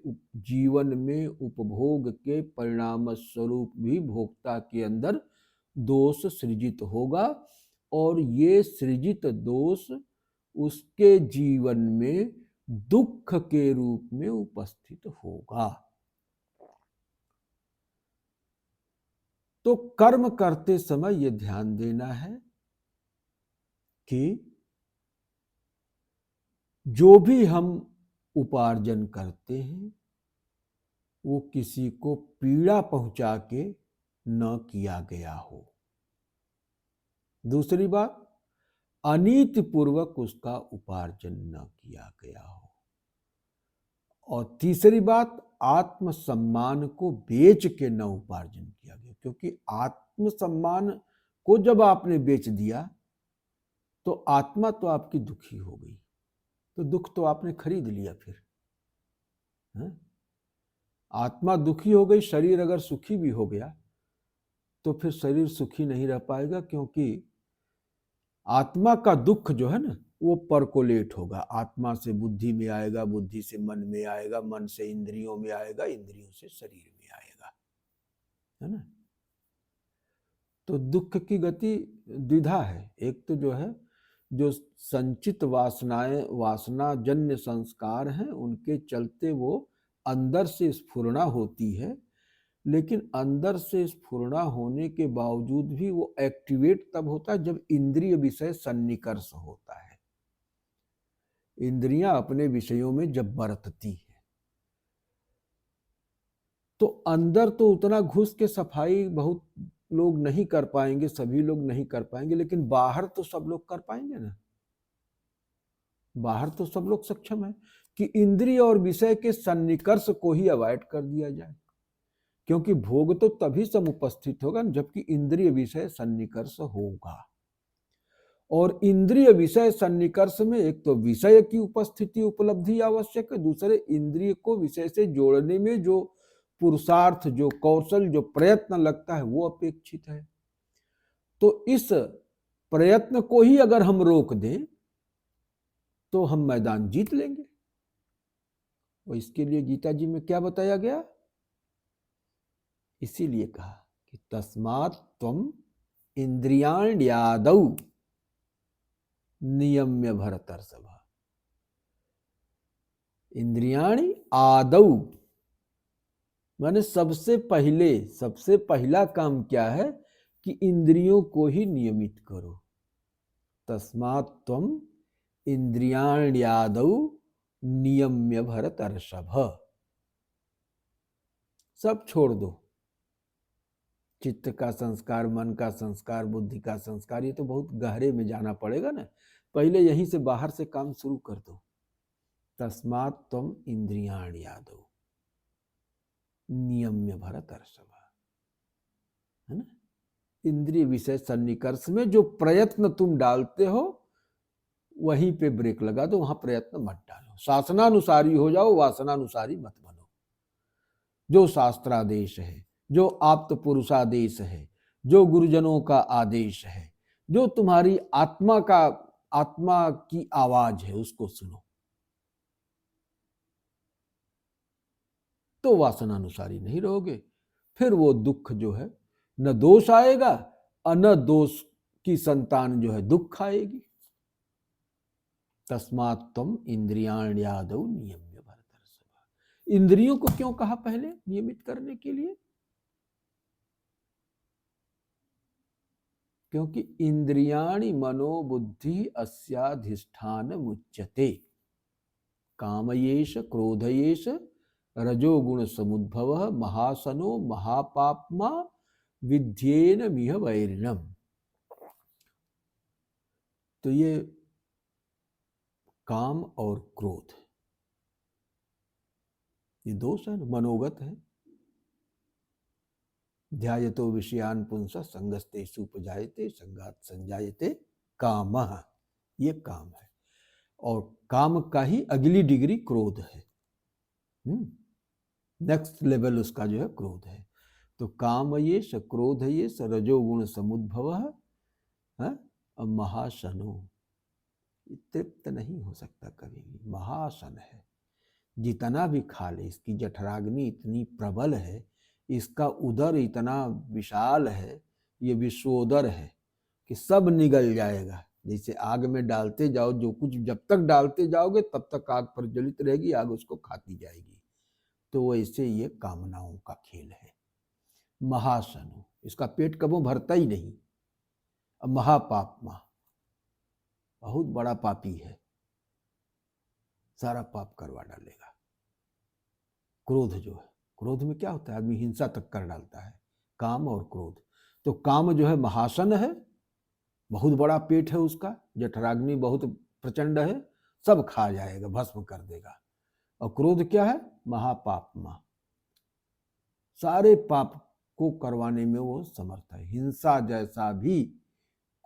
जीवन में उपभोग के परिणाम स्वरूप भी भोक्ता के अंदर दोष सृजित होगा, और ये सृजित दोष उसके जीवन में दुख के रूप में उपस्थित होगा। तो कर्म करते समय ये ध्यान देना है कि जो भी हम उपार्जन करते हैं वो किसी को पीड़ा पहुंचा के न किया गया हो। दूसरी बात, अनीति पूर्वक उसका उपार्जन न किया गया हो। और तीसरी बात, आत्मसम्मान को बेच के न उपार्जन किया गया, क्योंकि आत्मसम्मान को जब आपने बेच दिया तो आत्मा तो आपकी दुखी हो गई, तो दुख तो आपने खरीद लिया फिर, है? आत्मा दुखी हो गई, शरीर अगर सुखी भी हो गया तो फिर शरीर सुखी नहीं रह पाएगा, क्योंकि आत्मा का दुख जो है ना वो परकोलेट होगा, आत्मा से बुद्धि में आएगा, बुद्धि से मन में आएगा, मन से इंद्रियों में आएगा, इंद्रियों से शरीर में आएगा, है ना। तो दुख की गति द्विधा है, एक तो जो है जो संचित वासनाएं, वासना जन्य संस्कार हैं, उनके चलते वो अंदर से स्फुरणा होती है, लेकिन अंदर से स्फुरणा होने के बावजूद भी वो एक्टिवेट तब होता है जब इंद्रिय विषय सन्निकर्ष होता है, इंद्रियां अपने विषयों में जब बरतती है। तो अंदर तो उतना घुस के सफाई बहुत लोग नहीं कर पाएंगे, सभी लोग नहीं कर पाएंगे, लेकिन बाहर तो सब लोग कर पाएंगे ना। बाहर तो सब लोग सक्षम है कि इंद्रिय और विषय के सन्निकर्ष को ही अवॉइड कर दिया जाए, क्योंकि भोग तो तभी समुपस्थित होगा जबकि इंद्रिय विषय सन्निकर्ष होगा। और इंद्रिय विषय सन्निकर्ष में एक तो विषय की उपस्थिति, उपलब्धि आवश्यक है, दूसरे इंद्रिय को विषय से जोड़ने में जो पुरुषार्थ, जो कौशल, जो प्रयत्न लगता है वो अपेक्षित है। तो इस प्रयत्न को ही अगर हम रोक दें तो हम मैदान जीत लेंगे। और इसके लिए गीता जी में क्या बताया गया, इसीलिए कहा कि तस्मात् त्वम इंद्रियाण्यादौ नियम्य भरतर्षभ। इंद्रियाणि आदौ माने सबसे पहला काम क्या है कि इंद्रियों को ही नियमित करो। तस्मात् त्वम इंद्रियाण्यादौ नियम्य भरतर्षभ। सब छोड़ दो, चित्त का संस्कार, मन का संस्कार, बुद्धि का संस्कार, ये तो बहुत गहरे में जाना पड़ेगा ना। पहले यहीं से बाहर से काम शुरू कर दो। तस्मात् त्वम इंद्रियाण्यादौ नियम्य भरतर्षभ, है ना। इंद्रिय विषय सन्निकर्ष में जो प्रयत्न तुम डालते हो वहीं पे ब्रेक लगा दो, वहां प्रयत्न मत डालो। शासनानुसारी हो जाओ, वासनानुसारी मत बनो। जो शास्त्रादेश है, जो आप्त पुरुषादेश है, जो गुरुजनों का आदेश है, जो तुम्हारी आत्मा की आवाज है, उसको सुनो। तो वासनानुसारी नहीं रहोगे, फिर वो दुख जो है न दोष आएगा और न दोष की संतान जो है दुख आएगी। तस्मात् त्वम इंद्रियाण्यादौ नियम्य भरतर्षभ। इंद्रियों को क्यों कहा पहले नियमित करने के लिए? क्योंकि इंद्रियाणि मनोबुद्धि अस्याधिष्ठान मुच्यते। कामयेश क्रोधयेश रजोगुण समुद्भव महासनो महापाप्मा विद्येन मिह वैरिणम। तो ये काम और क्रोध ये दोष है, मनोगत है। ध्यायतो विषयान पुंस संगस्ते सुपजायते संगात संजायते कामः, ये काम है। और काम का ही अगली डिग्री क्रोध है। नेक्स्ट लेवल उसका जो है क्रोध है। तो काम ये क्रोध ये रजोगुण समुद्भव है। महाशनो, तृप्त नहीं हो सकता कभी भी, महाशन है। जितना भी खा ले, इसकी जठराग्नि इतनी प्रबल है, इसका उदर इतना विशाल है, ये विश्वोदर है कि सब निगल जाएगा। जैसे आग में डालते जाओ, जो कुछ जब तक डालते जाओगे तब तक आग प्रज्वलित रहेगी, आग उसको खाती जाएगी। तो वैसे ये कामनाओं का खेल है। महाशनु, इसका पेट कबो भरता ही नहीं। अब महापापमा, बहुत बड़ा पापी है, सारा पाप करवा डालेगा। क्रोध जो है, क्रोध में क्या होता है, आदमी हिंसा तक कर डालता है। काम और क्रोध, तो काम जो है महासन है, बहुत बड़ा पेट है उसका, जठराग्नि बहुत प्रचंड है, सब खा जाएगा, भस्म कर देगा। और क्रोध क्या है, महापापमा, सारे पाप को करवाने में वो समर्थ है। हिंसा जैसा भी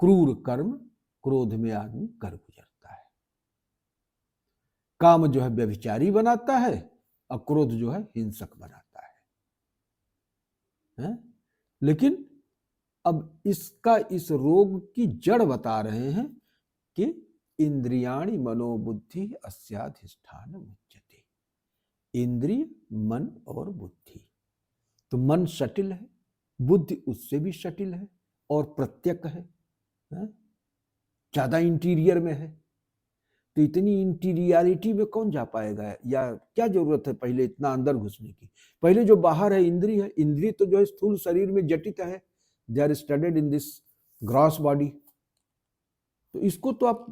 क्रूर कर्म क्रोध में आदमी कर गुजरता है। काम जो है व्यभिचारी बनाता है और क्रोध जो है हिंसक बनाता है? लेकिन अब इसका, इस रोग की जड़ बता रहे हैं कि इंद्रियाणि मनोबुद्धि अस्याधिष्ठान मुच्यते। इंद्रिय, मन और बुद्धि। तो मन सटिल है, बुद्धि उससे भी सटिल है और प्रत्यक है, ज्यादा इंटीरियर में है। तो इतनी इंटीरियरिटी में कौन जा पाएगा, या क्या जरूरत है पहले इतना अंदर घुसने की? पहले जो बाहर है इंद्रिय है, इंद्रिय तो जो है स्थूल शरीर में जटित है, they are studied in this gross body. तो इसको तो आप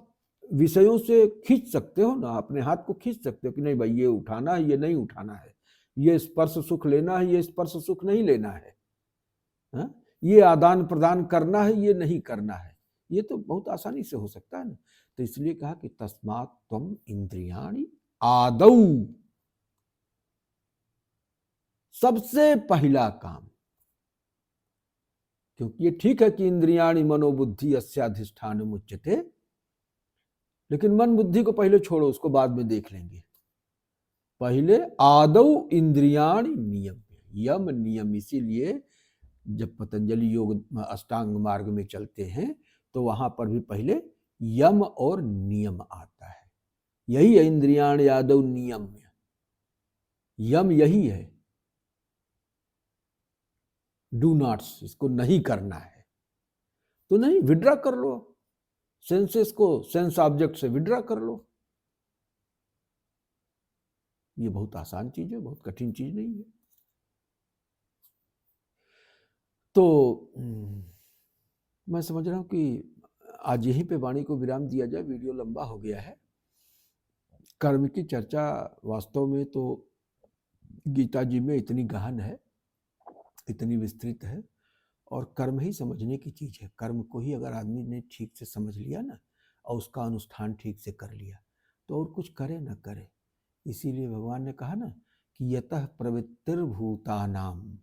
विषयों से खींच सकते हो ना, अपने हाथ को खींच सकते हो कि नहीं भाई ये उठाना है, ये नहीं उठाना है, ये स्पर्श सुख लेना है, ये स्पर्श सुख नहीं लेना है, ये आदान प्रदान करना है, ये नहीं करना है। ये तो बहुत आसानी से हो सकता है ना। तो इसलिए कहा कि तस्मात् त्वम इंद्रियाणि आदौ, सबसे पहला काम। क्योंकि ये ठीक है कि इंद्रियाणि मनोबुद्धि अस्याधिष्ठान मुच्यते, लेकिन मन बुद्धि को पहले छोड़ो, उसको बाद में देख लेंगे। पहले आदौ इंद्रियाणि नियम, यम नियम। इसीलिए जब पतंजलि योग अष्टांग मार्ग में चलते हैं तो वहां पर भी पहले यम और नियम आता है। यही है इंद्रियाण आदौ नियम्य, यम यही है। डू नॉट्स, इसको नहीं करना है तो नहीं, विड्रा कर लो, सेंसेस को सेंस ऑब्जेक्ट से विड्रा कर लो। ये बहुत आसान चीज है, बहुत कठिन चीज नहीं है। तो मैं समझ रहा हूं कि आज यहीं पे वाणी को विराम दिया जाए, वीडियो लंबा हो गया है। कर्म की चर्चा वास्तव में तो गीता जी में इतनी गहन है, इतनी विस्तृत है, और कर्म ही समझने की चीज है। कर्म को ही अगर आदमी ने ठीक से समझ लिया ना, और उसका अनुष्ठान ठीक से कर लिया, तो और कुछ करे न करे। इसीलिए भगवान ने कहा ना कि यतः प्रवृत्तिर्भूतानाम,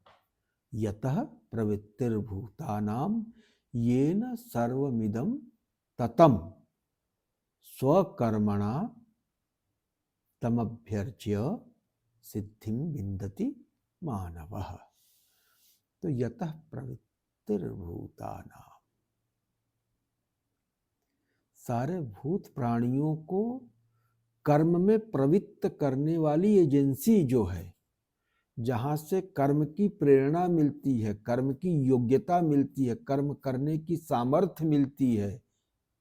यतः प्रवृत्तिर्भूतानाम येन सर्वमिदं ततम स्वकर्मणा तमभ्यर्च्य सिद्धिं विन्दति मानवः। तो यतः प्रवृत्तिर्भूतानाम, सारे भूत प्राणियों को कर्म में प्रवृत्त करने वाली एजेंसी जो है, जहां से कर्म की प्रेरणा मिलती है, कर्म की योग्यता मिलती है, कर्म करने की सामर्थ्य मिलती है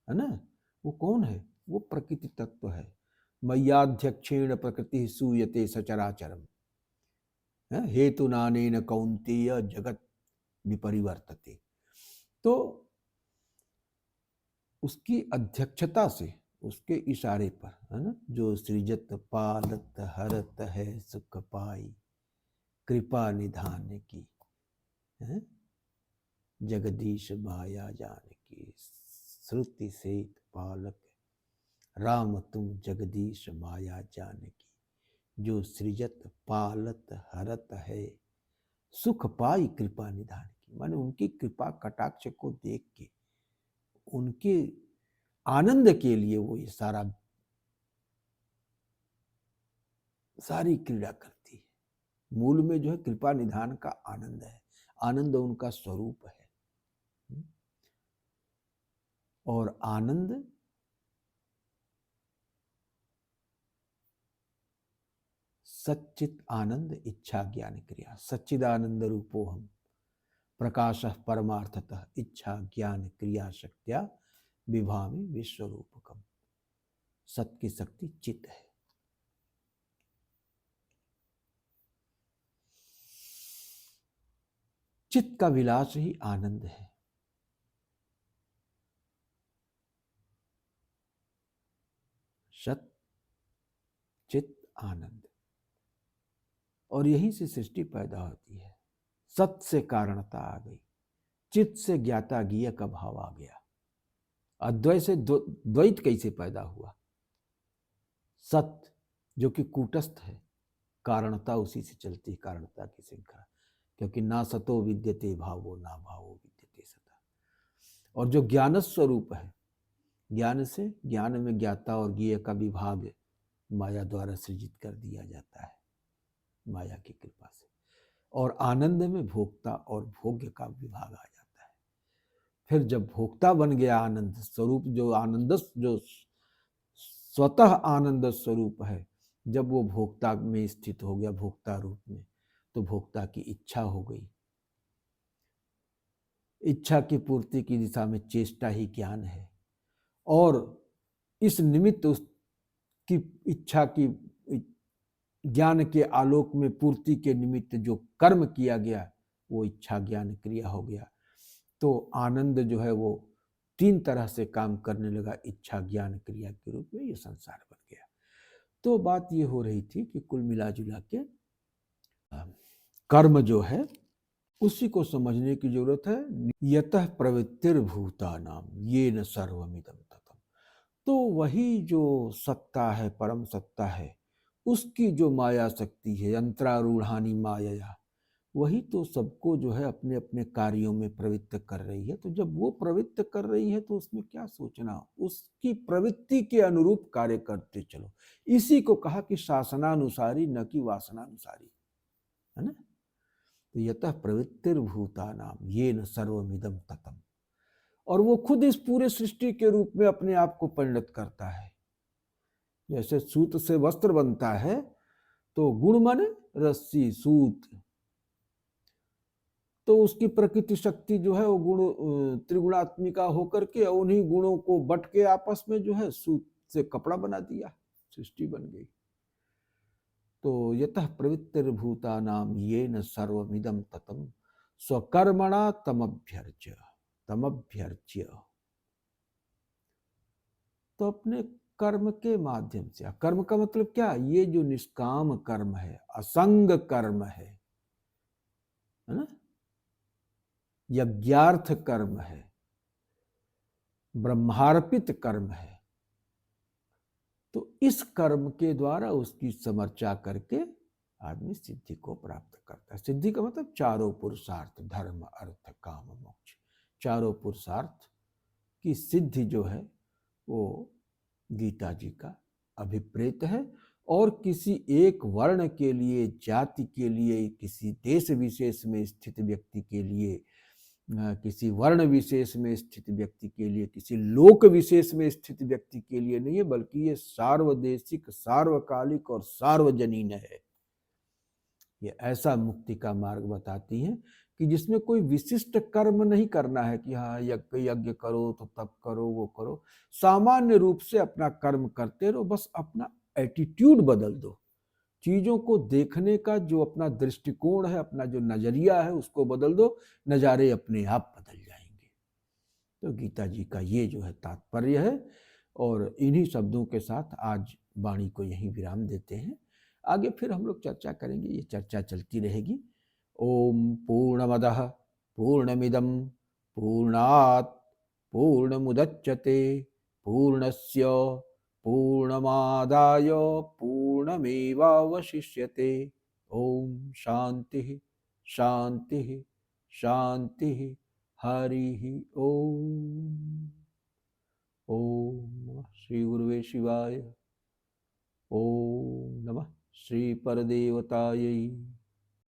ना, वो कौन है? वो प्रकृति तत्व है। मय्याध्यक्षेण प्रकृति सूयते सचराचरम, हेतु नानेन कौन्तेय जगत विपरिवर्तते। तो उसकी अध्यक्षता से, उसके इशारे पर, है ना, जो सृजत पालत हरत है सुख पाई, कृपा निधान की, है जगदीश माया जान की, श्रुति सेत पालक राम तुम जगदीश माया जान की, जो सृजत पालत हरत है सुख पाई कृपा निधान की। माने उनकी कृपा कटाक्ष को देख के, उनके आनंद के लिए वो ये सारी क्रीड़ा करती है। मूल में जो है कृपा निधान का आनंद है, आनंद उनका स्वरूप है। और आनंद सच्चित आनंद इच्छा ज्ञान क्रिया, सच्चिदानंद रूपो हम प्रकाशः परमार्थतः इच्छा ज्ञान क्रिया शक्त्या विभामि विश्वरूपकम। सत की शक्ति चित है। चित्त का विलास ही आनंद है। सत चित आनंद, और यहीं से सृष्टि पैदा होती है। सत से कारणता आ गई, चित्त से ज्ञाता ज्ञेय का भाव आ गया। अद्वैत से द्वैत कैसे पैदा हुआ? सत्य जो कि कूटस्थ है, कारणता उसी से चलती है, कारणता की श्रृंखला। क्योंकि ना सतो विद्यते भावो ना भावो विद्यते सता। और जो ज्ञान स्वरूप है, ज्ञान से, ज्ञान में ज्ञाता और ज्ञेय का विभाग माया द्वारा सृजित कर दिया जाता है, माया की कृपा से। और आनंद में भोक्ता और भोग्य का विभाग आ जाता है। फिर जब भोक्ता बन गया आनंद स्वरूप, जो आनंद, जो स्वतः आनंद स्वरूप है, जब वो भोक्ता में स्थित हो गया, भोक्ता रूप में, तो भोक्ता की इच्छा हो गई। इच्छा की पूर्ति की दिशा में चेष्टा ही ज्ञान है। और इस निमित्त उसकी इच्छा की ज्ञान के आलोक में पूर्ति के निमित्त जो कर्म किया गया, वो इच्छा ज्ञान क्रिया हो गया। तो आनंद जो है वो तीन तरह से काम करने लगा इच्छा ज्ञान क्रिया के रूप में, ये संसार बन गया। तो बात ये हो रही थी कि कुल मिला जुला के कर्म जो है उसी को समझने की जरूरत है। यतः प्रवृत्तिर्भूतानाम येन सर्वमिदं ततम्। तो वही जो सत्ता है, परम सत्ता है, उसकी जो माया शक्ति है, यंत्रारूढ़ानी माया, वही तो सबको जो है अपने अपने कार्यों में प्रवृत्त कर रही है। तो जब वो प्रवृत्त कर रही है तो उसमें क्या सोचना, उसकी प्रवृत्ति के अनुरूप कार्य करते चलो। इसी को कहा कि शासनानुसारी न कि वासनानुसारी, है ना। तो यतः प्रवृत्तिर्भूतानाम येन सर्वमिदं ततम्। और वो खुद इस पूरे सृष्टि के रूप में अपने आप को परिणत करता है। जैसे सूत से वस्त्र बनता है, तो गुण माने रस्सी, सूत, तो उसकी प्रकृति शक्ति जो है वो गुण त्रिगुणात्मिका होकर के उन्हीं गुणों को बट के आपस में जो है सूत से कपड़ा बना दिया, सृष्टि बन गई। तो यतः प्रवृत्तिर्भूतानां येन सर्वमिदं ततं स्वकर्मणा तमभ्यर्च्य। तो अपने कर्म के माध्यम से, कर्म का मतलब क्या, ये जो निष्काम कर्म है, असंग कर्म है ना, यज्ञार्थ कर्म है, ब्रह्मार्पित कर्म है, तो इस कर्म के द्वारा उसकी समर्चा करके आदमी सिद्धि को प्राप्त करता है। सिद्धि का मतलब चारों पुरुषार्थ, धर्म अर्थ काम मोक्ष, चारों पुरुषार्थ की सिद्धि जो है वो गीता जी का अभिप्रेत है। और किसी एक वर्ण के लिए, जाति के लिए, किसी देश विशेष में स्थित व्यक्ति के लिए, किसी वर्ण विशेष में स्थित व्यक्ति के लिए, किसी लोक विशेष में स्थित व्यक्ति के लिए नहीं है, बल्कि ये सार्वदेशिक, सार्वकालिक और सार्वजनीन है। ये ऐसा मुक्ति का मार्ग बताती हैं कि जिसमें कोई विशिष्ट कर्म नहीं करना है कि हाँ यज्ञ करो तो तब करो वो करो। सामान्य रूप से अपना कर्म करते रहो, बस अपना एटीट्यूड बदल दो, चीजों को देखने का जो अपना दृष्टिकोण है, अपना जो नजरिया है उसको बदल दो, नजारे अपने आप बदल जाएंगे। तो गीता जी का ये जो है तात्पर्य है। और इन्हीं शब्दों के साथ आज वाणी को यहीं विराम देते हैं। आगे फिर हम लोग चर्चा करेंगे, ये चर्चा चलती रहेगी। ओम पूर्णमदः पूर्णमिदं पूर्णात् पूर्णमुदच्यते पूर्णस्य पूर्णमादाय पूर्णमेवावशिष्यते। ओम शांति शांति शांति। हरि ओम। ओम श्री गुरुवे शिवाय। ओम नमः श्री परदेवतायै।